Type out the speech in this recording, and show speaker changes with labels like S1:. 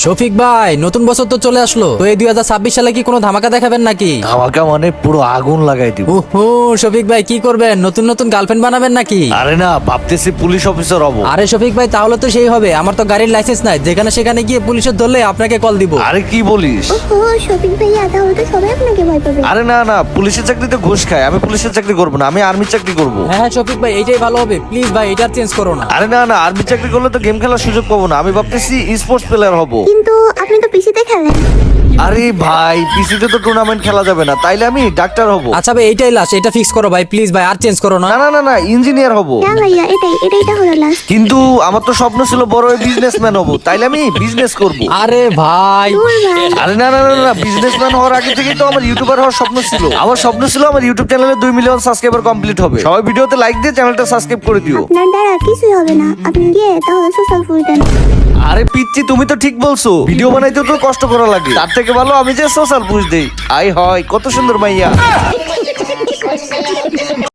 S1: শফিক ভাই, নতুন বছর তো চলে আসলো, তো এই 2026 সালে কি কোনো ধামাকা দেখাবেন নাকি?
S2: ধামাকা মানে পুরো আগুন লাগাই দিব।
S1: ওহো শফিক ভাই, কি করবেন? নতুন নতুন গার্লফ্রেন্ড বানাবেন নাকি?
S2: আরে না, ভাবতেছি পুলিশ অফিসার হব।
S1: আরে শফিক ভাই, তাহলে তো সেই হবে। আমার তো গাড়ির লাইসেন্স নাই, যেখানে সেখানে গিয়ে পুলিশের ধরলে আপনাকে কল দিব।
S2: আরে কি বলিস?
S3: ও শপিং ভাইয়া, তাহলে তো সবাই আপনাকে ভয় পাবে।
S2: আরে না না, পুলিশের চাকরিতে ঘুষ খায়। আমি পুলিশের চাকরি করব না, আমি আর্মির চাকরি করব।
S1: হ্যাঁ হ্যাঁ শফিক ভাই, এইটাই ভালো হবে। প্লিজ ভাই, এটা চেঞ্জ করো না।
S2: আরে না না, আর্মির চাকরি করলে তো গেম খেলার সুযোগ পাবো না। আমি ভাবতেছি স্পোর্টস প্লেয়ার হব।
S3: কিন্তু আপনি তো পিসিতে খেলেন।
S2: আরে ভাই, পিসিতে তো টুর্নামেন্ট খেলা যাবে না, তাইলে আমি ডাক্তার হব।
S1: আচ্ছা ভাই, এইটাই লাস্ট, এটা ফিক্স করো ভাই, প্লিজ ভাই, আর চেঞ্জ করো না।
S2: না না না না, ইঞ্জিনিয়ার হব।
S3: হ্যাঁ ভাইয়া, এটাই তাহলে লাস্ট।
S2: কিন্তু আমার তো স্বপ্ন ছিল বড় বিজনেসম্যান হব, তাইলে আমি বিজনেস করব।
S1: আরে ভাই,
S3: দূর ভাই।
S2: আরে না না না না, বিজনেসম্যান হওয়ার আগে থেকেই তো আমার ইউটিউবার হওয়ার স্বপ্ন ছিল। আমার স্বপ্ন ছিল আমার ইউটিউব চ্যানেলে 2 মিলিয়ন সাবস্ক্রাইবার কমপ্লিট হবে। সবাই ভিডিওতে লাইক দিয়ে চ্যানেলটা সাবস্ক্রাইব করে দিও।
S3: আপনার দ্বারা কিছুই হবে না, আপনি গিয়ে তাহলে সোশ্যাল ফুল দেন।
S2: আরে পিচ্ছি, তুমি তো ঠিক বলছো, ভিডিও বানাইতে তো কষ্ট করা লাগে, তার থেকে ভালো আমি যে সোশ্যাল পুশ দেই। আই হয় কত সুন্দর মাইয়া।